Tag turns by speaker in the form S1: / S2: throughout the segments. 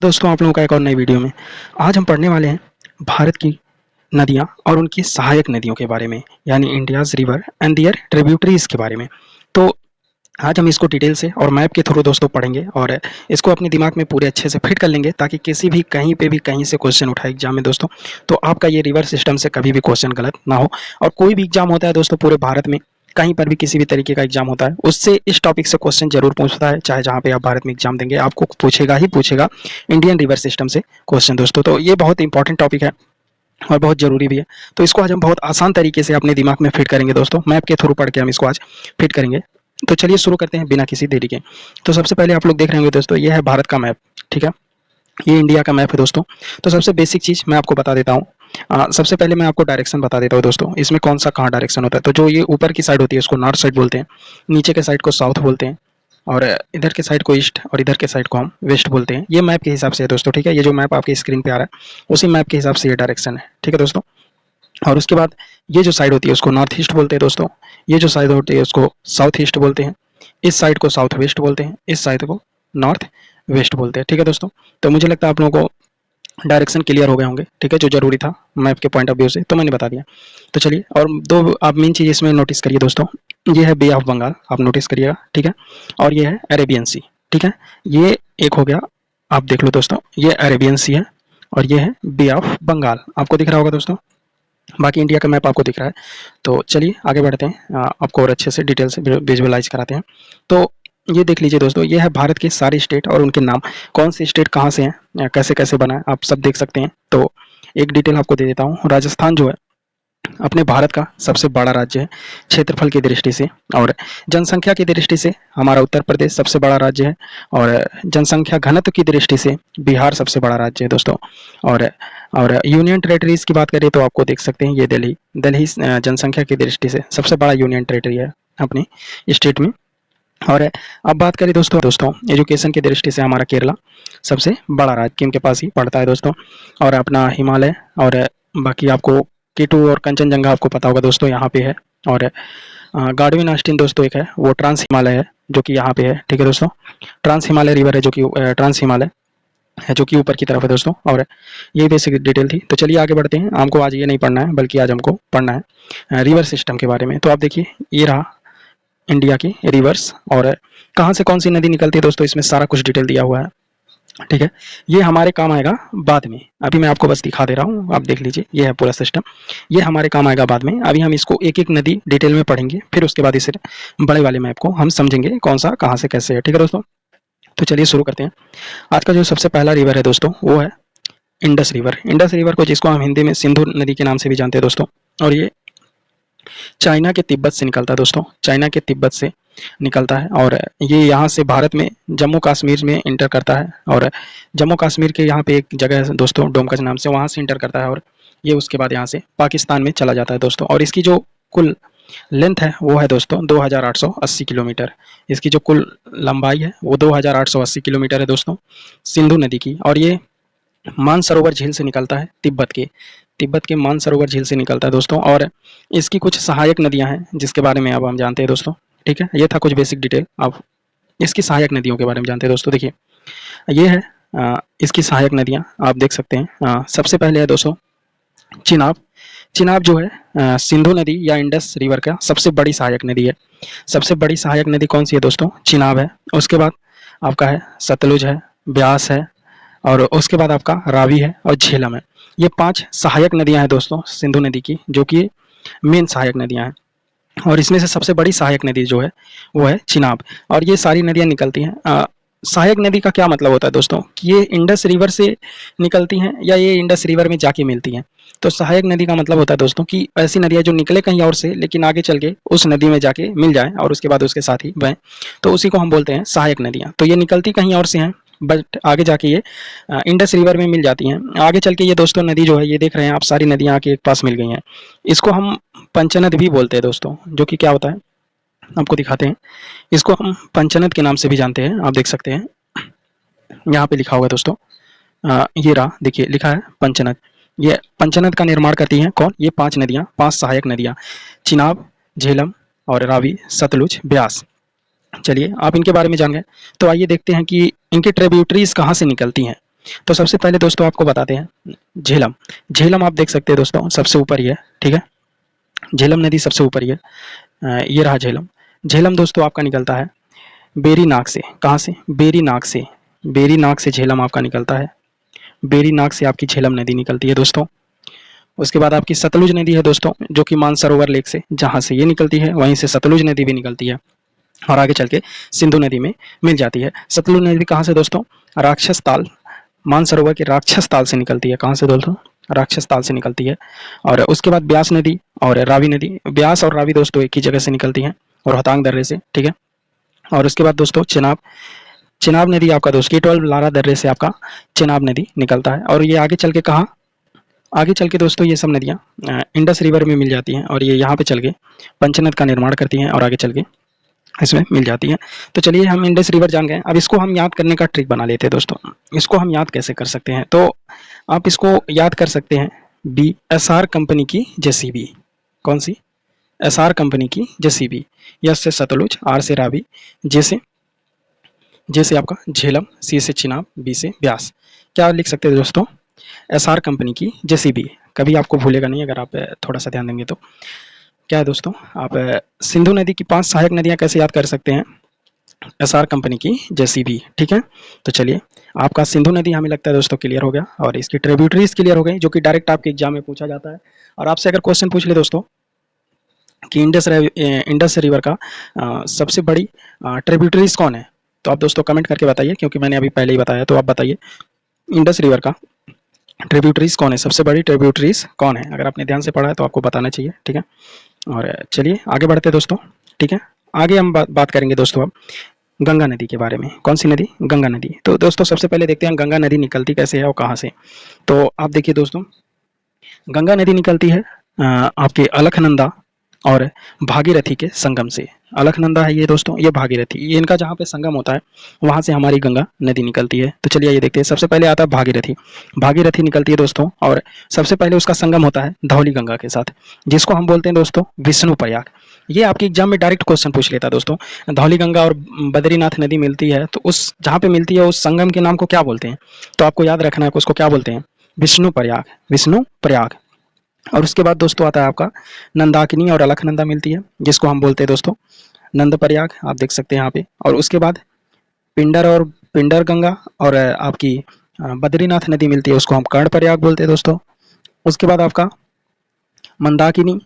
S1: दोस्तों, आप लोगों का एक और नई वीडियो में आज हम पढ़ने वाले हैं भारत की नदियाँ और उनकी सहायक नदियों के बारे में, यानी India's river and their tributaries के बारे में। तो आज हम इसको डिटेल से और मैप के थ्रू दोस्तों पढ़ेंगे और इसको अपने दिमाग में पूरे अच्छे से फिट कर लेंगे, ताकि किसी भी कहीं पे भी कहीं से क्वेश्चन उठाए एग्जाम में दोस्तों, तो आपका ये रिवर सिस्टम से कभी भी क्वेश्चन गलत ना हो। और कोई भी एग्जाम होता है दोस्तों पूरे भारत में, कहीं पर भी किसी भी तरीके का एग्जाम होता है, उससे इस टॉपिक से क्वेश्चन जरूर पूछता है। चाहे जहाँ पे आप भारत में एग्जाम देंगे, आपको पूछेगा ही पूछेगा इंडियन रिवर सिस्टम से क्वेश्चन दोस्तों। तो ये बहुत इंपॉर्टेंट टॉपिक है और बहुत ज़रूरी भी है। तो इसको आज हम बहुत आसान तरीके से अपने दिमाग में फिट करेंगे दोस्तों, मैप के थ्रू पढ़ के हम इसको आज फिट करेंगे। तो चलिए शुरू करते हैं बिना किसी देरी के। तो सबसे पहले आप लोग देख रहे होंगे दोस्तों, ये है भारत का मैप, ठीक है। ये इंडिया का मैप है दोस्तों। तो सबसे बेसिक चीज़ मैं आपको बता देता हूँ। सबसे पहले मैं आपको डायरेक्शन बता देता हूँ दोस्तों, इसमें कौन सा कहाँ डायरेक्शन होता है। तो जो ये ऊपर की साइड होती है उसको नॉर्थ साइड बोलते हैं, नीचे के साइड को साउथ बोलते हैं, और इधर के साइड को ईस्ट और इधर के साइड को हम वेस्ट बोलते हैं। ये मैप के हिसाब से है दोस्तों, ठीक है। ये जो मैप आपकी स्क्रीन पे आ रहा है उसी मैप के हिसाब से ये डायरेक्शन है, ठीक है दोस्तों। और उसके बाद ये जो साइड होती है उसको नॉर्थ ईस्ट बोलते हैं दोस्तों, ये जो साइड होती है उसको साउथ ईस्ट बोलते हैं, इस साइड को साउथ वेस्ट बोलते हैं, इस साइड को नॉर्थ वेस्ट बोलते हैं, ठीक है दोस्तों। तो मुझे लगता है आप लोगों को डायरेक्शन क्लियर हो गए होंगे, ठीक है। जो जरूरी था मैप के पॉइंट ऑफ व्यू से तो मैंने बता दिया। तो चलिए, और दो आप मेन चीज़ इसमें नोटिस करिए दोस्तों, ये है बे ऑफ बंगाल, आप नोटिस करिएगा, ठीक है। और ये है अरेबियन सी, ठीक है। ये एक हो गया, आप देख लो दोस्तों, ये अरेबियन सी है और ये है बे ऑफ बंगाल, आपको दिख रहा होगा दोस्तों। बाकी इंडिया का मैप आपको दिख रहा है। तो चलिए आगे बढ़ते हैं, आपको और अच्छे से डिटेल से विजुअलाइज कराते हैं। तो ये देख लीजिए दोस्तों, ये है भारत के सारे स्टेट और उनके नाम, कौन से स्टेट कहाँ से हैं, कैसे कैसे बना है, आप सब देख सकते हैं। तो एक डिटेल आपको दे देता हूँ। राजस्थान जो है अपने भारत का सबसे बड़ा राज्य है क्षेत्रफल की दृष्टि से, और जनसंख्या की दृष्टि से हमारा उत्तर प्रदेश सबसे बड़ा राज्य है, और जनसंख्या घनत्व की दृष्टि से बिहार सबसे बड़ा राज्य है दोस्तों। और यूनियन टेरेटरीज की बात करें तो आपको देख सकते हैं, ये दिल्ली दिल्ली जनसंख्या की दृष्टि से सबसे बड़ा यूनियन टेरेटरी है अपने स्टेट में। और अब बात करें दोस्तों एजुकेशन की दृष्टि से हमारा केरला सबसे बड़ा राज्य इनके पास ही पड़ता है दोस्तों। और अपना हिमालय और बाकी आपको K2 और कंचनजंगा आपको पता होगा दोस्तों, यहाँ पे है। और गाडविन आस्टिन दोस्तों एक है, वो ट्रांस हिमालय है जो कि यहाँ पे है, ठीक है दोस्तों। ट्रांस हिमालय रिवर है जो कि ट्रांस हिमालय है जो कि ऊपर की तरफ है दोस्तों। और ये बेसिक डिटेल थी। तो चलिए आगे बढ़ते हैं, हमको आज ये नहीं पढ़ना है बल्कि आज हमको पढ़ना है रिवर सिस्टम के बारे में। तो आप देखिए, ये रहा इंडिया की रिवर्स, और कहाँ से कौन सी नदी निकलती है दोस्तों, इसमें सारा कुछ डिटेल दिया हुआ है, ठीक है। ये हमारे काम आएगा बाद में, अभी मैं आपको बस दिखा दे रहा हूँ, आप देख लीजिए। ये है पूरा सिस्टम, ये हमारे काम आएगा बाद में। अभी हम इसको एक एक नदी डिटेल में पढ़ेंगे, फिर उसके बाद इसे बड़े वाले मैप को हम समझेंगे कौन सा कहाँ से कैसे है, ठीक है दोस्तों। तो चलिए शुरू करते हैं। आज का जो सबसे पहला रिवर है दोस्तों वो है इंडस रिवर। इंडस रिवर को, जिसको हम हिंदी में सिंधु नदी के नाम से भी जानते हैं दोस्तों, और ये चाइना के तिब्बत से निकलता है दोस्तों, चाइना के तिब्बत से निकलता है। और ये यहाँ से भारत में जम्मू कश्मीर में इंटर करता है, और जम्मू कश्मीर के यहाँ पे एक जगह है दोस्तों डोमकच नाम से, वहाँ से इंटर करता है, और ये उसके बाद यहाँ से पाकिस्तान में चला जाता है दोस्तों। और इसकी जो कुल लेंथ है वो है दोस्तों 2880 किलोमीटर। इसकी जो कुल लंबाई है वो 2880 किलोमीटर है दोस्तों, सिंधु नदी की। और ये मानसरोवर झील से निकलता है, तिब्बत के मानसरोवर झील से निकलता है दोस्तों। और इसकी कुछ सहायक नदियां हैं जिसके बारे में अब हम जानते हैं दोस्तों, ठीक है। ये था कुछ बेसिक डिटेल, अब इसकी सहायक नदियों के बारे में जानते हैं दोस्तों। देखिए, ये है इसकी सहायक नदियां, आप देख सकते हैं। सबसे पहले है दोस्तों चिनाब। चिनाब जो है सिंधु नदी या इंडस रिवर का सबसे बड़ी सहायक नदी है। सबसे बड़ी सहायक नदी कौन सी है दोस्तों, चिनाब है। उसके बाद आपका है सतलुज है, ब्यास है, और उसके बाद आपका रावी है और झेलम है। ये 5 सहायक नदियां हैं दोस्तों सिंधु नदी की, जो कि मेन सहायक नदियां हैं। और इसमें से सबसे बड़ी सहायक नदी जो है वो है चिनाब। और ये सारी नदियां निकलती हैं, सहायक नदी का क्या मतलब होता है दोस्तों, कि ये इंडस रिवर से निकलती हैं या ये इंडस रिवर में जाके मिलती हैं। तो सहायक नदी का मतलब होता है दोस्तों कि ऐसी नदियां जो निकले कहीं और से लेकिन आगे चल के उस नदी में जाके मिल जाए और उसके बाद उसके साथ ही बहें, तो उसी को हम बोलते हैं सहायक नदियां। तो ये निकलती कहीं और से हैं बट आगे जाके ये इंडस रिवर में मिल जाती हैं। आगे चल के ये दोस्तों नदी जो है, ये देख रहे हैं आप, सारी नदियां आके एक पास मिल गई हैं। इसको हम पंचनद भी बोलते हैं दोस्तों, जो कि क्या होता है आपको दिखाते हैं। इसको हम पंचनद के नाम से भी जानते हैं, आप देख सकते हैं यहाँ पे लिखा होगा दोस्तों। ये रहा, देखिए लिखा है पंचनद। ये पंचनद का निर्माण करती हैं कौन, ये 5 नदियाँ, 5 सहायक नदियाँ, चिनाब, झेलम और रावी, सतलुज, ब्यास। चलिए आप इनके बारे में जान गए, तो आइए देखते हैं कि इनके ट्रिब्यूटरीज कहाँ से निकलती हैं। तो सबसे पहले दोस्तों आपको बताते हैं झेलम। झेलम आप देख सकते हैं दोस्तों सबसे ऊपर ही है, ठीक है। झेलम नदी सबसे ऊपर ही है। ये रहा झेलम। झेलम दोस्तों आपका निकलता है बेरी नाग से। कहाँ से? बेरी नाग से। बेरी नाग से झेलम आपका निकलता है। बेरी नाग से आपकी झेलम नदी निकलती है दोस्तों। उसके बाद आपकी सतलुज नदी है दोस्तों, जो कि मानसरोवर लेक से, जहाँ से ये निकलती है वहीं से सतलुज नदी भी निकलती है और आगे चल के सिंधु नदी में मिल जाती है। सतलुज नदी कहाँ से दोस्तों? राक्षस ताल, मानसरोवर के राक्षस ताल से निकलती है। कहाँ से दोस्तों? राक्षस ताल से निकलती है। और उसके बाद ब्यास नदी और रावी नदी, ब्यास और रावी दोस्तों एक ही जगह से निकलती हैं, और रोहतांग दर्रे से, ठीक है। और उसके बाद दोस्तों चिनाब, चिनाब नदी आपका दोस्त K12 लारा दर्रे से आपका चिनाब नदी निकलता है। और ये आगे चल के कहाँ? आगे चल के दोस्तों ये सब नदियाँ इंडस रिवर में मिल जाती हैं, और ये यहाँ पे चल के पंचनद का निर्माण करती हैं और आगे चल के इसमें मिल जाती हैं। तो चलिए हम इंडस रिवर जान गए, अब इसको हम याद करने का ट्रिक बना लेते हैं दोस्तों। इसको हम याद कैसे कर सकते हैं? तो आप इसको याद कर सकते हैं BSR कंपनी की जेसीबी। कौन सी? SR कंपनी की जेसीबी। S से सतलुज, R से रावी, J से आपका झेलम, C से चिनाब, B से ब्यास। क्या लिख सकते हैं दोस्तों? SR कंपनी की जेसीबी। कभी आपको भूलेगा नहीं अगर आप थोड़ा सा ध्यान देंगे तो। क्या है दोस्तों? आप सिंधु नदी की 5 सहायक नदियां कैसे याद कर सकते हैं? SR कंपनी की जेसीबी, ठीक है। तो चलिए आपका सिंधु नदी हमें लगता है दोस्तों क्लियर हो गया, और इसकी ट्रिब्यूटरीज क्लियर हो गई, जो कि डायरेक्ट आपके एग्जाम में पूछा जाता है। और आपसे अगर क्वेश्चन पूछ ले दोस्तों कि इंडस रिवर का सबसे बड़ी ट्रिब्यूटरीज कौन है, तो आप दोस्तों कमेंट करके बताइए, क्योंकि मैंने अभी पहले ही बताया। तो आप बताइए इंडस रिवर का ट्रिब्यूटरीज कौन है, सबसे बड़ी ट्रिब्यूटरीज कौन है? अगर आपने ध्यान से पढ़ा है तो आपको बताना चाहिए, ठीक है। और चलिए आगे बढ़ते दोस्तों, ठीक है। आगे हम बात करेंगे दोस्तों अब गंगा नदी के बारे में। कौन सी नदी? गंगा नदी। तो दोस्तों सबसे पहले देखते हैं गंगा नदी निकलती कैसे है और कहाँ से। तो आप देखिए दोस्तों, गंगा नदी निकलती है आपके अलकनंदा और भागीरथी के संगम से। अलकनंदा है ये दोस्तों, ये भागीरथी, ये इनका जहाँ पे संगम होता है वहाँ से हमारी गंगा नदी निकलती है। तो चलिए ये देखते हैं। सबसे पहले आता है भागीरथी। भागीरथी निकलती है दोस्तों, और सबसे पहले उसका संगम होता है धौली गंगा के साथ, जिसको हम बोलते हैं दोस्तों विष्णु प्रयाग। ये आपके एग्जाम में डायरेक्ट क्वेश्चन पूछ लेता है दोस्तों। धौली गंगा और बद्रीनाथ नदी मिलती है, तो उस जहाँ पे मिलती है उस संगम के नाम को क्या बोलते हैं? तो आपको याद रखना है कि उसको क्या बोलते हैं? विष्णु प्रयाग, विष्णु प्रयाग। और उसके बाद दोस्तों आता है आपका नंदाकिनी और अलकनंदा मिलती है, जिसको हम बोलते हैं दोस्तों नंद प्रयाग, आप देख सकते हैं यहाँ पे। और उसके बाद पिंडर गंगा और आपकी बद्रीनाथ नदी मिलती है, उसको हम कर्ण प्रयाग बोलते हैं दोस्तों। उसके बाद आपका मंदाकिनी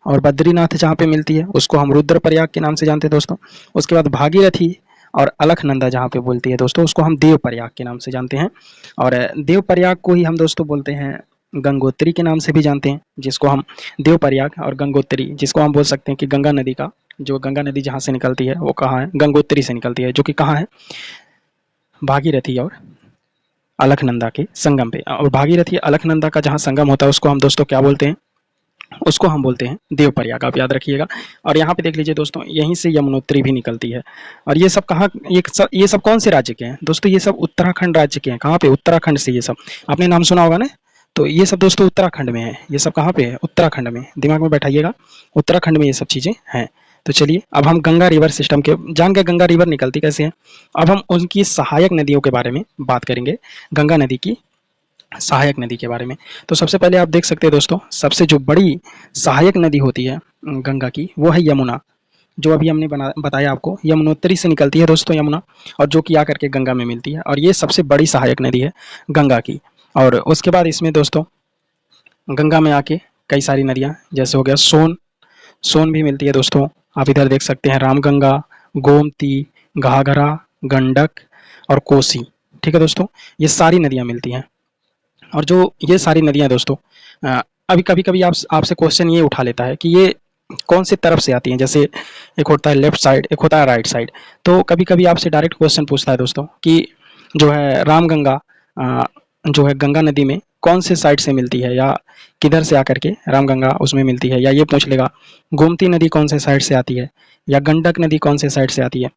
S1: और बद्रीनाथ जहाँ पे मिलती है उसको हम रुद्र प्रयाग के नाम से जानते हैं दोस्तों। उसके बाद भागीरथी और अलकनंदा जहाँ पे बोलती है दोस्तों, उसको हम देव प्रयाग के नाम से जानते हैं। और देव प्रयाग को ही हम दोस्तों बोलते हैं गंगोत्री के नाम से भी जानते हैं, जिसको हम देव प्रयाग और गंगोत्री, जिसको हम बोल सकते हैं कि गंगा नदी का, जो गंगा नदी जहाँ से निकलती है वो कहाँ है? गंगोत्री से निकलती है, जो कि कहाँ है? भागीरथी और अलकनंदा के संगम पे। और भागीरथी अलकनंदा का जहाँ संगम होता है उसको हम दोस्तों क्या बोलते हैं? उसको हम बोलते हैं देवप्रयाग, आप याद रखिएगा। और यहाँ पे देख लीजिए दोस्तों, यहीं से यमुनोत्री भी निकलती है। और ये सब कहाँ, ये सब कौन से राज्य के हैं दोस्तों? ये सब उत्तराखंड राज्य के हैं। कहाँ पे? उत्तराखंड से। ये सब आपने नाम सुना होगा ना, तो ये सब दोस्तों उत्तराखंड में है। ये सब कहाँ पे है? उत्तराखंड में, दिमाग में बैठाइएगा, उत्तराखंड में ये सब चीज़ें हैं। तो चलिए अब हम गंगा रिवर सिस्टम के जान गए, गंगा रिवर निकलती कैसे है। अब हम उनकी सहायक नदियों के बारे में बात करेंगे, गंगा नदी की सहायक नदी के बारे में। तो सबसे पहले आप देख सकते हैं दोस्तों, सबसे जो बड़ी सहायक नदी होती है गंगा की, वो है यमुना, जो अभी हमने बताया आपको। यमुनोत्री से निकलती है दोस्तों यमुना, और जो कि आकर के गंगा में मिलती है, और ये सबसे बड़ी सहायक नदी है गंगा की। और उसके बाद इसमें दोस्तों गंगा में आके कई सारी नदियाँ, जैसे हो गया सोन, सोन भी मिलती है दोस्तों। आप इधर देख सकते हैं रामगंगा, गोमती, घाघरा, गंडक और कोसी, ठीक है दोस्तों, ये सारी नदियाँ मिलती हैं। और जो ये सारी नदियाँ दोस्तों अभी कभी कभी आपसे क्वेश्चन ये उठा लेता है कि ये कौन से तरफ से आती हैं। जैसे एक होता है लेफ्ट साइड, एक होता है राइट साइड। तो कभी कभी आपसे डायरेक्ट क्वेश्चन पूछता है दोस्तों कि जो है रामगंगा जो है गंगा नदी में कौन से साइड से मिलती है, या किधर से आकर के रामगंगा उसमें मिलती है। या ये पूछ लेगा गोमती नदी कौन से साइड से आती है, या गंडक नदी कौन से साइड से आती है।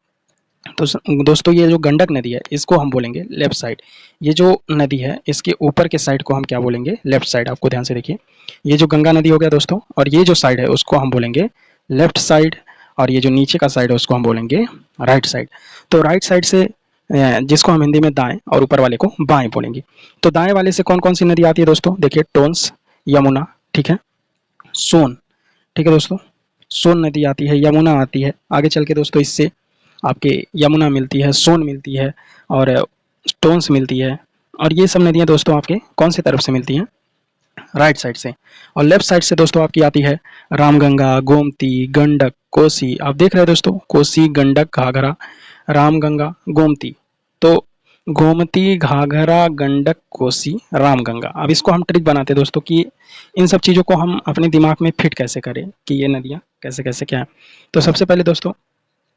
S1: तो दोस्तों ये जो गंडक नदी है इसको हम बोलेंगे लेफ्ट साइड। ये जो नदी है इसके ऊपर के साइड को हम क्या बोलेंगे? Left side. आपको ध्यान से देखिए, ये जो गंगा नदी हो गया दोस्तों, और ये जो साइड है उसको हम बोलेंगे लेफ्ट साइड, और ये जो नीचे का साइड है उसको हम बोलेंगे राइट साइड। तो राइट साइड से जिसको हम हिंदी में दाएं और ऊपर वाले को बाएं बोलेंगे। तो दाएं वाले से कौन कौन सी नदी आती है दोस्तों, देखिए टोंस, यमुना, ठीक है, सोन, ठीक है दोस्तों, सोन नदी आती है, यमुना आती है। आगे चल के दोस्तों इससे आपके यमुना मिलती है, सोन मिलती है और टोंस मिलती है। और ये सब नदियाँ दोस्तों आपके कौन से तरफ से मिलती हैं, राइट साइड से। और लेफ्ट साइड से दोस्तों आपकी आती है रामगंगा, गोमती, गंडक, कोसी। आप देख रहे हैं दोस्तों, कोसी, गंडक, घाघरा, रामगंगा, गोमती। तो गोमती, घाघरा, गंडक, कोसी, रामगंगा। अब इसको हम ट्रिक बनाते हैं दोस्तों कि इन सब चीज़ों को हम अपने दिमाग में फिट कैसे करें कि ये नदियाँ कैसे कैसे क्या है। तो सबसे पहले दोस्तों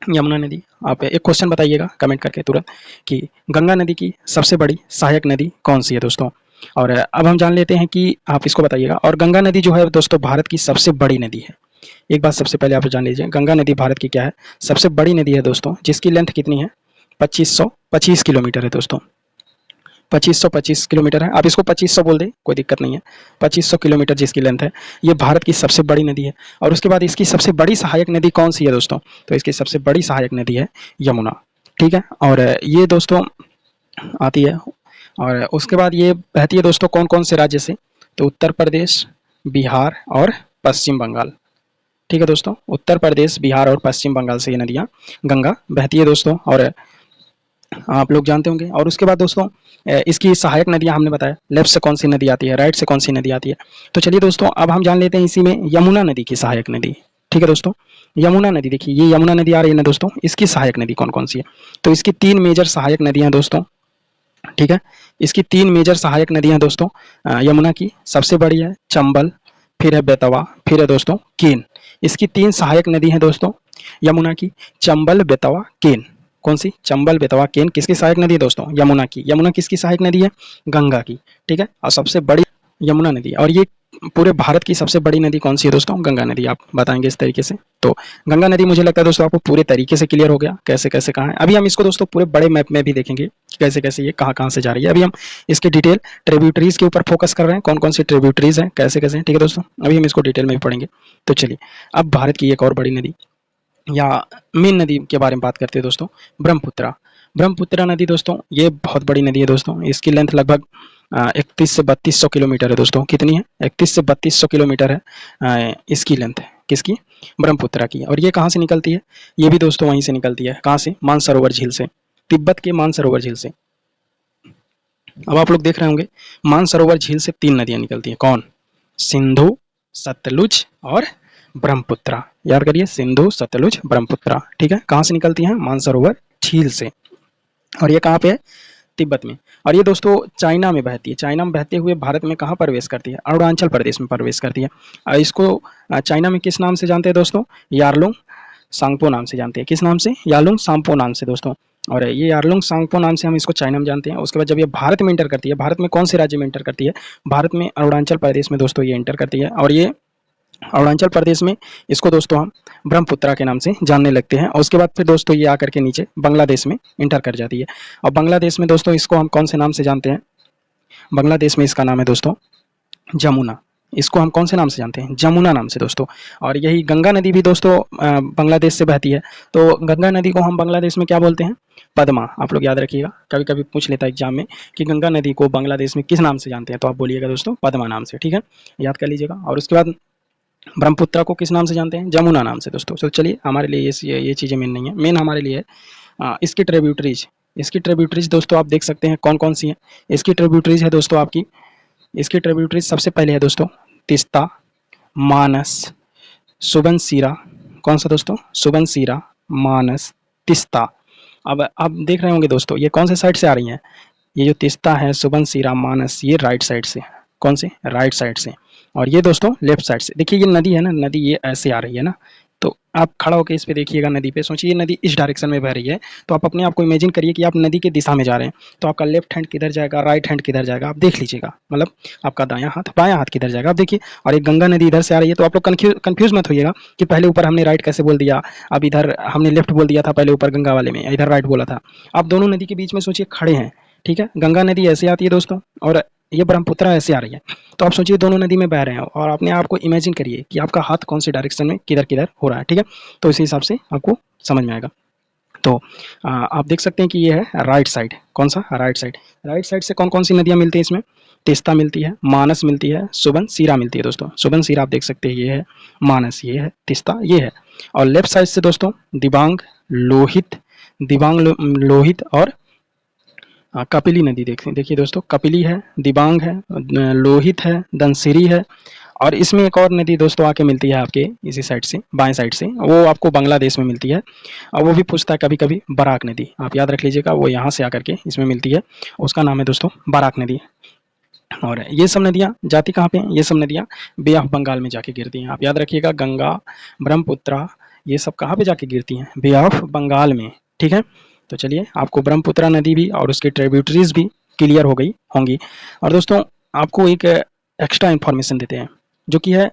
S1: यमुना नदी, आप एक क्वेश्चन बताइएगा कमेंट करके तुरंत कि गंगा नदी की सबसे बड़ी सहायक नदी कौन सी है दोस्तों। और अब हम जान लेते हैं कि आप इसको बताइएगा। और गंगा नदी जो है दोस्तों भारत की सबसे बड़ी नदी है। एक बात सबसे पहले आप जान लीजिए, गंगा नदी भारत की क्या है, सबसे बड़ी नदी है दोस्तों, जिसकी लेंथ कितनी है, 2525 किलोमीटर है दोस्तों। 2525 किलोमीटर है, आप इसको 2500 बोल दें कोई दिक्कत नहीं है। 2500 किलोमीटर जिसकी लेंथ है, ये भारत की सबसे बड़ी नदी है। और उसके बाद इसकी सबसे बड़ी सहायक नदी कौन सी है दोस्तों, तो इसकी सबसे बड़ी सहायक नदी है यमुना, ठीक है। और ये दोस्तों आती है और उसके बाद ये बहती है दोस्तों कौन कौन से राज्य से, तो उत्तर प्रदेश, बिहार और पश्चिम बंगाल, ठीक है दोस्तों। उत्तर प्रदेश, बिहार और पश्चिम बंगाल से ये नदियाँ गंगा बहती है दोस्तों, और आप लोग जानते होंगे। और उसके बाद दोस्तों इसकी सहायक नदियाँ हमने बताया, लेफ्ट से कौन सी नदी आती है, राइट से कौन सी नदी आती है। तो चलिए दोस्तों अब हम जान लेते हैं इसी में यमुना नदी की सहायक नदी, ठीक है दोस्तों। यमुना नदी, देखिए ये यमुना नदी आ रही है ना दोस्तों, इसकी सहायक नदी कौन कौन सी है, तो इसकी 3 मेजर सहायक नदियाँ दोस्तों, ठीक है। इसकी 3 मेजर सहायक नदियाँ दोस्तों, यमुना की सबसे बड़ी है चंबल, फिर है बेतवा, फिर है दोस्तों केन। इसकी 3 सहायक नदी हैं दोस्तों यमुना की, चंबल, बेतवा, केन। कौन सी, चंबल, बेतवा, केन किसकी सहायक नदी है दोस्तों, यमुना की। यमुना किसकी सहायक नदी है, गंगा की, ठीक है। और सबसे बड़ी यमुना नदी, और ये पूरे भारत की सबसे बड़ी नदी कौन सी है दोस्तों, गंगा नदी। आप बताएंगे इस तरीके से। तो गंगा नदी मुझे लगता है दोस्तों आपको पूरे तरीके से क्लियर हो गया कैसे कैसे कहाँ है। अभी हम इसको दोस्तों पूरे बड़े मैप में भी देखेंगे कैसे कैसे ये कहाँ कहाँ से जा रही है। अभी हम इसके डिटेल ट्रिब्यूटरीज के ऊपर फोकस कर रहे हैं, कौन कौन सी ट्रिब्यूटरीज हैं कैसे कैसे, ठीक है दोस्तों। अभी हम इसको डिटेल में भी पढ़ेंगे। तो चलिए अब भारत की एक और बड़ी नदी या मेन नदी के बारे में बात करते हैं दोस्तों, ब्रह्मपुत्रा। ब्रह्मपुत्रा नदी दोस्तों ये बहुत बड़ी नदी है दोस्तों, इसकी लेंथ लगभग 31 से 3200 किलोमीटर है दोस्तों। कितनी है, 31 से 3200 किलोमीटर है इसकी लेंथ, किसकी, ब्रह्मपुत्रा की। और ये कहाँ से निकलती है, ये भी दोस्तों वहीं से निकलती है, कहाँ से, मानसरोवर झील से, तिब्बत के मानसरोवर झील से। अब आप लोग देख रहे होंगे मानसरोवर झील से 3 नदियां निकलती हैं, कौन, सिंधु, सतलुज और ब्रह्मपुत्रा। याद करिए, सिंधु, सतलुज, ब्रह्मपुत्रा, ठीक है। कहाँ से निकलती हैं, मानसरोवर झील से। और ये कहाँ पे है, तिब्बत में। और ये दोस्तों चाइना में बहती है, चाइना में बहते हुए भारत में कहाँ प्रवेश करती है, अरुणाचल प्रदेश में प्रवेश करती है। इसको चाइना में किस नाम से जानते हैं दोस्तों, यारलुंग सांगपो नाम से जानते हैं। किस नाम से, यारलुंग सांगपो नाम से दोस्तों। और ये यारलुंग सांगपो नाम से हम इसको चाइना में जानते हैं। उसके बाद जब ये भारत में इंटर करती है, भारत में कौन से राज्य में इंटर करती है, भारत में अरुणाचल प्रदेश में दोस्तों ये इंटर करती है। और ये अरुणाचल प्रदेश में इसको दोस्तों हम ब्रह्मपुत्रा के नाम से जानने लगते हैं। और उसके बाद फिर दोस्तों ये आकर के नीचे बांग्लादेश में इंटर कर जाती है। और बांग्लादेश में दोस्तों इसको हम कौन से नाम से जानते हैं, बांग्लादेश में इसका नाम है दोस्तों जमुना। इसको हम कौन से नाम से जानते हैं, जमुना नाम से दोस्तों। और यही गंगा नदी भी दोस्तों बांग्लादेश से बहती है। तो गंगा नदी को हम बांग्लादेश में क्या बोलते हैं, पद्मा। आप लोग याद रखिएगा, कभी कभी पूछ लेता है एग्जाम में कि गंगा नदी को बांग्लादेश में किस नाम से जानते हैं, तो आप बोलिएगा दोस्तों पद्मा नाम से, ठीक है, याद कर लीजिएगा। और उसके बाद ब्रह्मपुत्रा को किस नाम से जानते हैं, जमुना नाम से दोस्तों। तो चलिए हमारे लिए ये चीज़ें मेन नहीं है, मेन हमारे लिए इसकी ट्रिब्यूटरीज, इसकी ट्रिब्यूटरीज दोस्तों आप देख सकते हैं कौन कौन सी है। इसकी ट्रिब्यूटरीज है दोस्तों आपकी, इसकी ट्रिब्यूटरीज सबसे पहले है दोस्तों तिस्ता, मानस, सुबनसिरा। कौन सा दोस्तों, सुबनसिरा, मानस, तिस्ता। अब आप देख रहे होंगे दोस्तों ये कौन से साइड से आ रही हैं, ये जो तिस्ता है, सुबनसिरा, मानस, ये राइट साइड से, कौन से, राइट साइड से। और ये दोस्तों लेफ्ट साइड से। देखिए ये नदी है ना, नदी ये ऐसे आ रही है ना, तो आप खड़ा होकर इस पे देखिएगा नदी पे, सोचिए नदी इस डायरेक्शन में बह रही है। तो आप अपने आप को इमेजिन करिए कि आप नदी के दिशा में जा रहे हैं, तो आपका लेफ्ट हैंड किधर जाएगा, राइट हैंड किधर जाएगा, आप देख लीजिएगा। मतलब आपका दायां हाथ, बायां हाथ किधर जाएगा, आप देखिए। और एक गंगा नदी इधर से आ रही है, तो आप लोग कन्फ्यूज मत होइएगा कि पहले ऊपर हमने राइट कैसे बोल दिया, अब इधर हमने लेफ्ट बोल दिया था, पहले ऊपर गंगा वाले में इधर राइट बोला था। आप दोनों नदी के बीच में सोचिए खड़े हैं, ठीक है। गंगा नदी ऐसे आती है दोस्तों और ये ब्रह्मपुत्रा ऐसे आ रही है। तो आप सोचिए दोनों नदी में बह रहे हैं और अपने आप को इमेजिन करिए कि आपका हाथ कौन सी डायरेक्शन में किधर किधर हो रहा है, ठीक है। तो इसी हिसाब से आपको समझ में आएगा। तो आप देख सकते हैं कि ये है राइट साइड। कौन सा? Right side. राइट साइड से कौन कौन सी नदियाँ मिलती हैं इसमें? तीस्ता मिलती है, मानस मिलती है, सुबनसिरी मिलती है दोस्तों। सुबनसिरी आप देख सकते हैं, ये है मानस, ये है तीस्ता, ये है। और लेफ्ट साइड से दोस्तों दिबांग, लोहित, लोहित और कपिली नदी देखिए दोस्तों, कपिली है, दिबांग है, लोहित है, धनसिरी है, और इसमें एक और नदी दोस्तों आके मिलती है आपके इसी साइड से, बाएं साइड से, वो आपको बांग्लादेश में मिलती है। और वो भी पूछता है कभी कभी, बराक नदी, आप याद रख लीजिएगा, वो यहाँ से आकर के इसमें मिलती है, उसका नाम है दोस्तों बराक नदी। और ये सब नदियाँ जाती कहाँ पे हैं? ये सब नदियाँ बे ऑफ बंगाल में जाके गिरती हैं। आप याद रखिएगा, गंगा, ब्रह्मपुत्रा, ये सब कहाँ पे जाके गिरती हैं? बे ऑफ बंगाल में। ठीक है, तो चलिए आपको ब्रह्मपुत्रा नदी भी और उसकी ट्रिब्यूटरीज भी क्लियर हो गई होंगी। और दोस्तों आपको एक एक्स्ट्रा इन्फॉर्मेशन देते हैं, जो कि है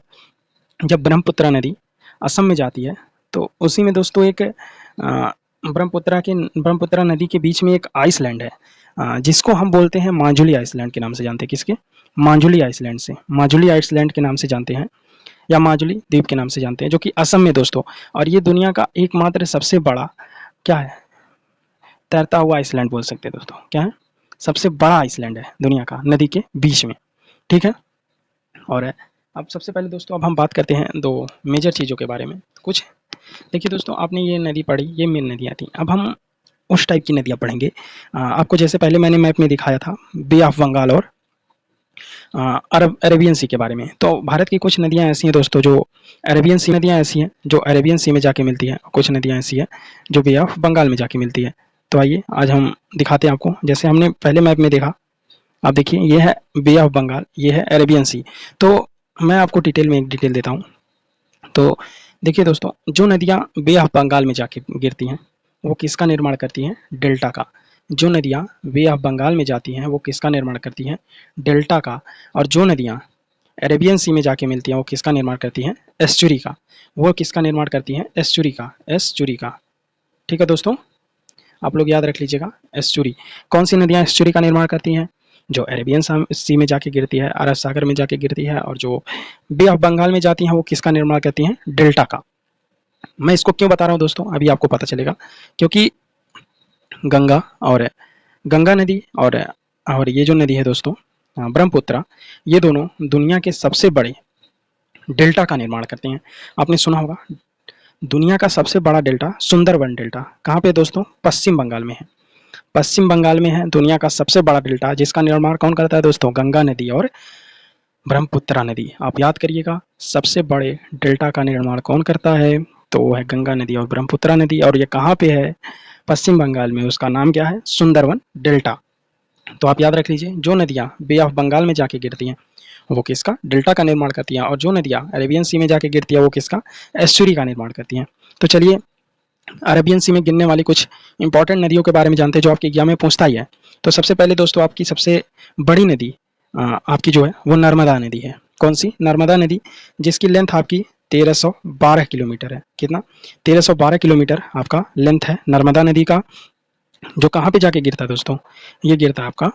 S1: जब ब्रह्मपुत्रा नदी असम में जाती है, तो उसी में दोस्तों एक ब्रह्मपुत्रा नदी के बीच में एक आइसलैंड है, जिसको हम बोलते हैं माजुली आइसलैंड के नाम से जानते हैं। किसके? माजुली आइसलैंड से, माजुली आइसलैंड के नाम से जानते हैं, या माजुली द्वीप के नाम से जानते हैं, जो कि असम में दोस्तों। और ये दुनिया का एकमात्र सबसे बड़ा क्या है? तैरता हुआ आइसलैंड बोल सकते हैं दोस्तों। क्या है? सबसे बड़ा आइसलैंड है दुनिया का, नदी के बीच में। ठीक है, और अब सबसे पहले दोस्तों अब हम बात करते हैं दो मेजर चीज़ों के बारे में कुछ। देखिए दोस्तों, आपने ये नदी पढ़ी, ये मेन नदियाँ थी। अब हम उस टाइप की नदियाँ पढ़ेंगे। आपको जैसे पहले मैंने मैप में दिखाया था बे ऑफ बंगाल और अरेबियन सी के बारे में। तो भारत की कुछ नदियाँ ऐसी हैं दोस्तों जो अरेबियन सी, नदियाँ ऐसी हैं जो अरेबियन सी में जाके मिलती हैं, कुछ नदियाँ ऐसी हैं जो बे ऑफ बंगाल में जाके मिलती है। तो आइए आज हम दिखाते हैं आपको, जैसे हमने पहले मैप में देखा। आप देखिए, ये है बे ऑफ बंगाल, ये है अरेबियन सी। तो मैं आपको डिटेल में एक डिटेल देता हूँ। तो देखिए दोस्तों, जो नदियाँ बे ऑफ बंगाल में जाके गिरती हैं वो किसका निर्माण करती हैं? डेल्टा का। जो नदियाँ बे ऑफ बंगाल में जाती हैं वो किसका निर्माण करती हैं? डेल्टा का। और जो नदियाँ अरेबियन सी में जाके मिलती हैं वो किसका निर्माण करती हैं? एस्चुरी का। वो किसका निर्माण करती हैं? एस्चुरी का, एस्चुरी का। ठीक है दोस्तों, आप लोग याद रख लीजिएगा, एस्चुरी। कौन सी नदियाँ एस्चुरी का निर्माण करती हैं? जो अरेबियन सी में जाके गिरती है, अरब सागर में जाके गिरती है, और जो बे ऑफ बंगाल में जाती हैं वो किसका निर्माण करती हैं? डेल्टा का। मैं इसको क्यों बता रहा हूँ दोस्तों, अभी आपको पता चलेगा। क्योंकि गंगा और गंगा नदी और ये जो नदी है दोस्तों ब्रह्मपुत्रा, ये दोनों दुनिया के सबसे बड़े डेल्टा का निर्माण करते हैं। आपने सुना होगा दुनिया का सबसे बड़ा डेल्टा सुंदरबन डेल्टा कहाँ पे दोस्तों? पश्चिम बंगाल में है। पश्चिम बंगाल में है दुनिया का सबसे बड़ा डेल्टा, जिसका निर्माण कौन करता है दोस्तों? गंगा नदी और ब्रह्मपुत्रा नदी। आप याद करिएगा, सबसे बड़े डेल्टा का निर्माण कौन करता है? तो वो है गंगा नदी और ब्रह्मपुत्रा नदी। और ये कहाँ पे है? पश्चिम बंगाल में। उसका नाम क्या है? सुंदरबन डेल्टा। तो आप याद रख लीजिए, जो नदियाँ बे ऑफ बंगाल में जाके गिरती हैं वो किसका? डेल्टा का निर्माण करती हैं, और जो नदियाँ अरेबियन सी में जाके गिरती है वो किसका? एस्चुरी का निर्माण करती हैं। तो चलिए अरेबियन सी में गिरने वाली कुछ इंपॉर्टेंट नदियों के बारे में जानते हैं, जो आपके एग्जाम में पूछता ही है। तो सबसे पहले दोस्तों आपकी सबसे बड़ी नदी आपकी जो है वो नर्मदा नदी है। कौन सी? नर्मदा नदी, जिसकी लेंथ आपकी 1312 किलोमीटर है। कितना? 1312 किलोमीटर आपका लेंथ है नर्मदा नदी का। जो कहाँ पे जाके गिरता है दोस्तों? ये गिरता है आपका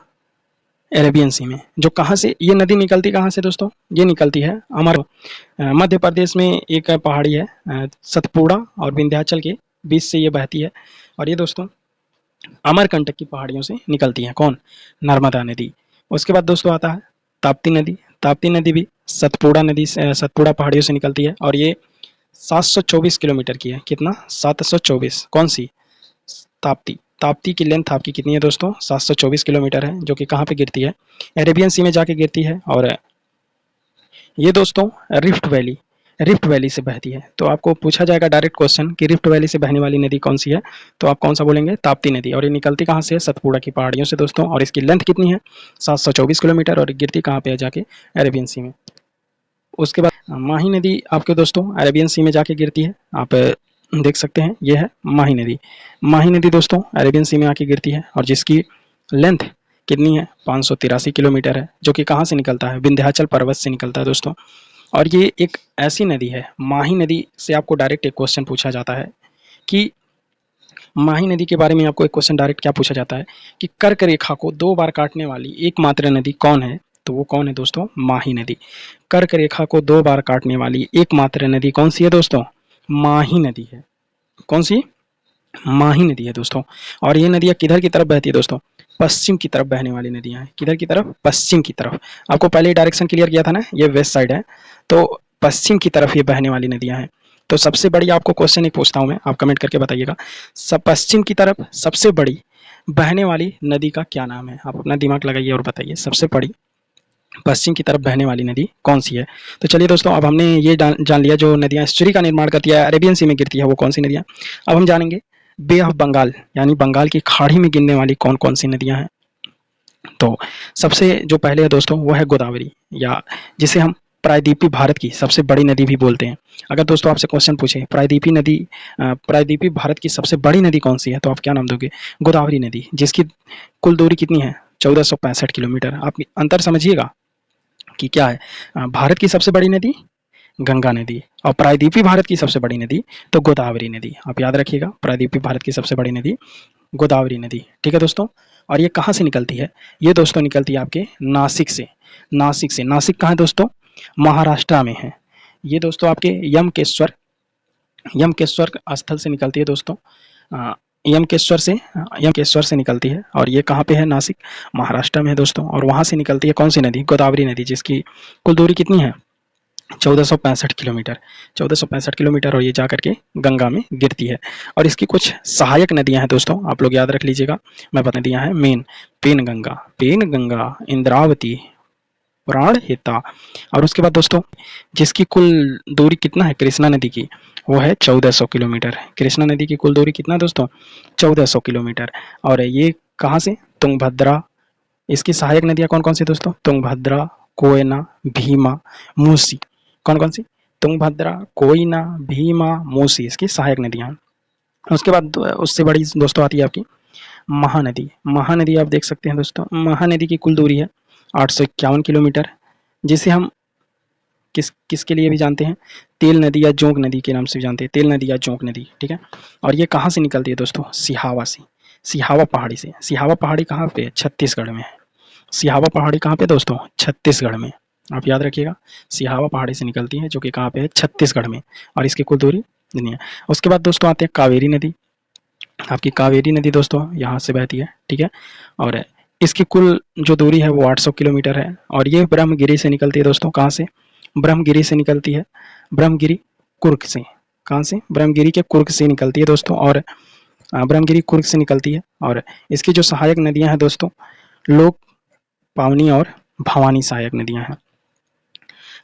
S1: अरेबियन सी में। जो कहाँ से ये नदी निकलती, कहाँ से दोस्तों? ये निकलती है मध्य प्रदेश में एक पहाड़ी है सतपुड़ा और विंध्याचल के बीच से ये बहती है। और ये दोस्तों अमरकंटक की पहाड़ियों से निकलती है। कौन? नर्मदा नदी। उसके बाद दोस्तों आता है ताप्ती नदी। ताप्ती नदी भी सतपुड़ा पहाड़ियों से निकलती है, और ये 724 किलोमीटर की है। कितना? 724। कौन सी? ताप्ती। ताप्ती की लेंथ आपकी कितनी है दोस्तों? 724 किलोमीटर है, जो कि कहाँ पे गिरती है? अरेबियन सी में जाके गिरती है। और ये दोस्तों रिफ्ट वैली से बहती है। तो आपको पूछा जाएगा डायरेक्ट क्वेश्चन कि रिफ्ट वैली से बहने वाली नदी कौन सी है, तो आप कौन सा बोलेंगे? ताप्ती नदी। और ये निकलती कहाँ से है? सतपुड़ा की पहाड़ियों से दोस्तों। और इसकी लेंथ कितनी है? 724 किलोमीटर, और गिरती कहाँ पे है? जाके अरेबियन सी में। उसके बाद माही नदी आपके दोस्तों अरेबियन सी में जाके गिरती है। आप देख सकते हैं, ये है माही नदी। माही नदी दोस्तों अरेबियन सी में आके गिरती है, और जिसकी लेंथ कितनी है? 583 किलोमीटर है, जो कि कहाँ से निकलता है? विंध्याचल पर्वत से निकलता है दोस्तों। और ये एक ऐसी नदी है, माही नदी से आपको डायरेक्ट एक क्वेश्चन पूछा जाता है कि माही नदी के बारे में आपको एक क्वेश्चन डायरेक्ट क्या पूछा जाता है कि कर्क रेखा को 2 बार काटने वाली एकमात्र नदी कौन है? तो वो कौन है दोस्तों? माही नदी। कर्क रेखा को 2 बार काटने वाली एकमात्र नदी कौन सी है दोस्तों? माही नदी है। कौन सी? माही नदी है दोस्तों। और ये नदियाँ किधर की तरफ बहती है दोस्तों? पश्चिम की तरफ बहने वाली नदियाँ हैं। किधर की तरफ? पश्चिम की तरफ। आपको पहले ही डायरेक्शन क्लियर किया था ना, ये वेस्ट साइड है, तो पश्चिम की तरफ ये बहने वाली नदियाँ हैं। तो सबसे बड़ी आपको क्वेश्चन एक पूछता हूँ मैं, आप कमेंट करके बताइएगा। सब पश्चिम की तरफ सबसे बड़ी बहने वाली नदी का क्या नाम है? आप अपना दिमाग लगाइए और बताइए, सबसे बड़ी पश्चिम की तरफ बहने वाली नदी कौन सी है? तो चलिए दोस्तों, अब हमने ये जान लिया जो नदियाँ एस्चुरी का निर्माण करती है, अरेबियन सी में गिरती है, वो कौन सी नदियाँ। अब हम जानेंगे बे ऑफ बंगाल यानी बंगाल की खाड़ी में गिरने वाली कौन कौन सी नदियाँ हैं। तो सबसे जो पहले है दोस्तों वो है गोदावरी, या जिसे हम प्रायद्वीपीय भारत की सबसे बड़ी नदी भी बोलते हैं। अगर दोस्तों आपसे क्वेश्चन पूछे प्रायद्वीपीय नदी, प्रायद्वीपीय भारत की सबसे बड़ी नदी कौन सी है, तो आप क्या नाम दोगे? गोदावरी नदी, जिसकी कुल दूरी कितनी है? 1465 किलोमीटर। आप अंतर समझिएगा कि क्या है। भारत की सबसे बड़ी नदी गंगा नदी, और प्रायद्वीपीय भारत की सबसे बड़ी नदी तो गोदावरी नदी। आप याद रखिएगा, प्रायद्वीपीय भारत की सबसे बड़ी नदी गोदावरी नदी। ठीक है दोस्तों। और ये कहाँ से निकलती है? ये दोस्तों निकलती है आपके नासिक से। नासिक से, नासिक कहाँ है दोस्तों? महाराष्ट्र में है। ये दोस्तों आपके यमकेश्वर स्थल से निकलती है दोस्तों। यमकेश्वर से निकलती है, और ये कहाँ पे है? नासिक, महाराष्ट्र में है दोस्तों। और वहाँ से निकलती है कौन सी नदी? गोदावरी नदी, जिसकी कुल दूरी कितनी है? 1465 किलोमीटर। 1465 किलोमीटर, और ये जा करके गंगा में गिरती है। और इसकी कुछ सहायक नदियां हैं दोस्तों, आप लोग याद रख लीजिएगा। मैं बता दिया है मेन, पेन गंगा, इंद्रावती, प्राणहिता। और उसके बाद दोस्तों जिसकी कुल दूरी कितना है कृष्णा नदी की? वो है 1400 किलोमीटर। कृष्णा नदी की कुल दूरी कितना दोस्तों? 1400 किलोमीटर। और ये कहाँ से? तुंगभद्रा। इसकी सहायक नदियां कौन कौन सी दोस्तों? तुंगभद्रा, कोयना, भीमा, मूसी। कौन कौन सी? तुंगभद्रा, कोयना, भीमा, मूसी इसकी सहायक नदियां हैं। उसके बाद उससे बड़ी दोस्तों आती है आपकी महानदी। महानदी आप देख सकते हैं दोस्तों, महानदी की कुल दूरी है 851 किलोमीटर, जिसे हम किसके लिए भी जानते हैं? तेल नदी या जोंक नदी के नाम से भी जानते हैं, तेल नदी या जोंक नदी। ठीक है। और ये कहाँ से निकलती है दोस्तों? सिहावा से, सिहावा पहाड़ी से। सिहावा पहाड़ी कहाँ पे? छत्तीसगढ़ में है। सिहावा पहाड़ी कहाँ पे दोस्तों? छत्तीसगढ़ में। आप याद रखिएगा, सिहावा पहाड़ी से निकलती है, जो कि कहाँ पे है? छत्तीसगढ़ में। और इसकी कुल दूरी नहीं है। उसके बाद दोस्तों आते हैं कावेरी नदी। आपकी कावेरी नदी दोस्तों यहाँ से बहती है। ठीक है। और इसकी कुल जो दूरी है वो 800 किलोमीटर है। और ये ब्रह्मगिरी से निकलती है दोस्तों। कहाँ से? ब्रह्मगिरी से निकलती है। ब्रह्मगिरी कुर्ग से। कहाँ से? ब्रह्मगिरी के कुर्ग से निकलती है दोस्तों। और ब्रह्मगिरी कुर्ग से निकलती है। और इसकी जो सहायक नदियां हैं दोस्तों, लोक, पावनी और भवानी सहायक नदियां हैं।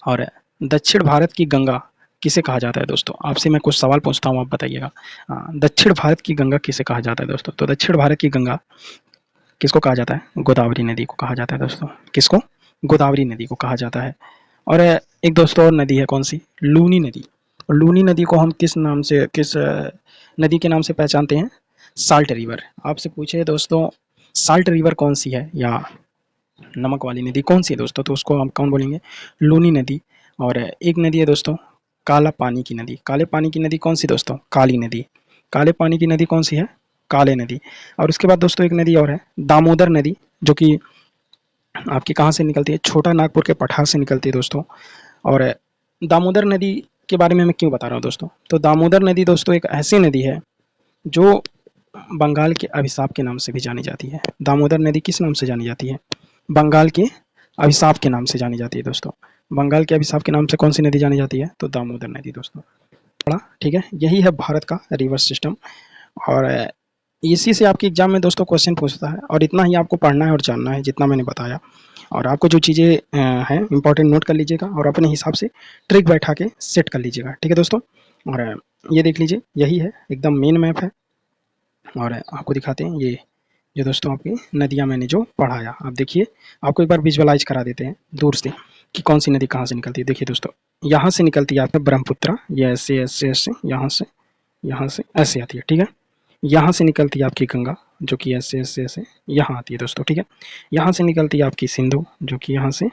S1: और दक्षिण भारत की गंगा किसे कहा जाता है दोस्तों? आपसे मैं कुछ सवाल पूछता हूँ, आप बताइएगा। दक्षिण भारत की गंगा किसे कहा जाता है दोस्तों? तो दक्षिण भारत की गंगा किसको कहा जाता है? गोदावरी नदी को कहा जाता है दोस्तों। किसको? गोदावरी नदी को कहा जाता है। और एक दोस्तों और नदी है, कौन सी? लूनी नदी। और लूनी नदी को हम किस नाम से, किस नदी के नाम से पहचानते हैं? Salt river. आपसे पूछे दोस्तों साल्ट रिवर कौन सी है, या नमक वाली नदी कौन सी है दोस्तों, तो उसको हम कौन बोलेंगे? लूनी नदी। और एक नदी है दोस्तों काला पानी की नदी। काले पानी की नदी कौन सी दोस्तों? काली नदी। काले पानी की नदी कौन सी है? काले नदी। और उसके बाद दोस्तों एक नदी और है दामोदर नदी, जो कि आपकी कहाँ से निकलती है? छोटा नागपुर के पठार से निकलती है दोस्तों। और दामोदर नदी के बारे में मैं क्यों बता रहा हूँ दोस्तों, तो दामोदर नदी दोस्तों एक ऐसी नदी है जो बंगाल के अभिशाप के नाम से भी जानी जाती है। दामोदर नदी किस नाम से जानी जाती है? बंगाल के अभिशाप के नाम से जानी जाती है दोस्तों। बंगाल के अभिशाप के नाम से कौन सी नदी जानी जाती है? तो दामोदर नदी दोस्तों। पढ़ा? ठीक है। यही है भारत का रिवर सिस्टम। और इसी से आपके एग्जाम में दोस्तों क्वेश्चन पूछता है, और इतना ही आपको पढ़ना है और जानना है जितना मैंने बताया। और आपको जो चीज़ें हैं इंपॉर्टेंट नोट कर लीजिएगा, और अपने हिसाब से ट्रिक बैठा के सेट कर लीजिएगा। ठीक है दोस्तों। और ये देख लीजिए, यही है एकदम मेन मैप है। और आपको दिखाते हैं ये जो दोस्तों आपकी नदियाँ मैंने जो पढ़ाया, आप देखिए। आपको एक बार विजुअलाइज करा देते हैं दूर से कि कौन सी नदी कहाँ से निकलती है। देखिए दोस्तों, यहाँ से निकलती है आपका ब्रह्मपुत्रा, ये ऐसे ऐसे ऐसे यहाँ से ऐसे आती है। ठीक है। यहाँ से निकलती है आपकी गंगा, जो कि ऐसे ऐसे ऐसे यहाँ आती है दोस्तों। ठीक है। यहाँ से निकलती है आपकी सिंधु, जो कि यहाँ से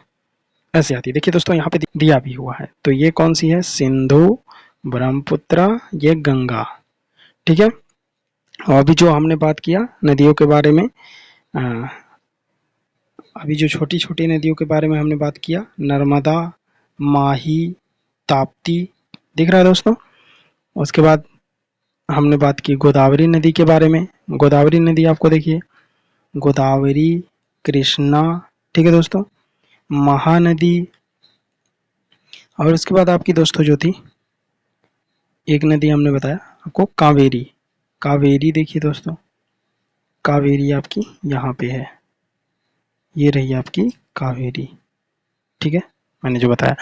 S1: ऐसे आती है। देखिए दोस्तों यहाँ पे दिया भी हुआ है, तो ये कौन सी है? सिंधु, ब्रह्मपुत्रा, ये गंगा। ठीक है। और अभी जो हमने बात किया नदियों के बारे में, अभी जो छोटी छोटी नदियों के बारे में हमने बात किया, नर्मदा, माही, ताप्ती, दिख रहा है दोस्तों। उसके बाद हमने बात की गोदावरी नदी के बारे में। गोदावरी नदी आपको देखिए गोदावरी, कृष्णा, ठीक है दोस्तों, महानदी, और उसके बाद आपकी दोस्तों जो थी एक नदी हमने बताया आपको कावेरी। कावेरी देखिए दोस्तों, कावेरी आपकी यहाँ पे है, ये रही आपकी कावेरी, ठीक है, मैंने जो बताया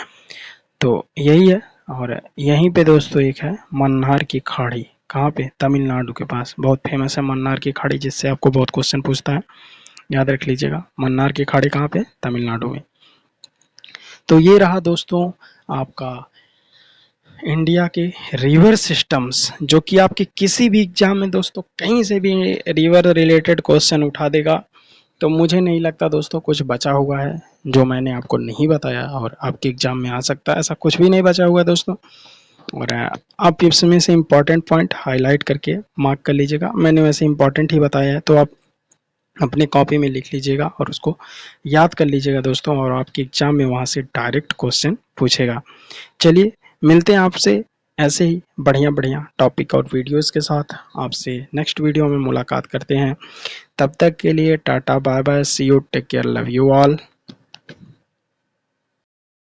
S1: तो यही है। और यहीं पे दोस्तों एक है मन्नार की खाड़ी, कहाँ पे, तमिलनाडु के पास, बहुत फेमस है मन्नार की खाड़ी, जिससे आपको बहुत क्वेश्चन पूछता है, याद रख लीजिएगा। मन्नार की खाड़ी कहाँ पे, तमिलनाडु में। तो ये रहा दोस्तों आपका इंडिया के रिवर सिस्टम्स, जो कि आपके किसी भी एग्जाम में दोस्तों कहीं से भी रिवर रिलेटेड क्वेश्चन उठा देगा। तो मुझे नहीं लगता दोस्तों कुछ बचा हुआ है जो मैंने आपको नहीं बताया और आपके एग्जाम में आ सकता है, ऐसा कुछ भी नहीं बचा हुआ है दोस्तों। और आप इसमें से इम्पोर्टेंट पॉइंट हाईलाइट करके मार्क कर लीजिएगा, मैंने वैसे इम्पोर्टेंट ही बताया है, तो आप अपने कॉपी में लिख लीजिएगा और उसको याद कर लीजिएगा दोस्तों, और आपके एग्जाम में वहाँ से डायरेक्ट क्वेश्चन पूछेगा। चलिए मिलते हैं आपसे ऐसे ही बढ़िया बढ़िया टॉपिक और वीडियोस के साथ, आपसे नेक्स्ट वीडियो में मुलाकात करते हैं। तब तक के लिए tata bye bye, see you, take care, love you all.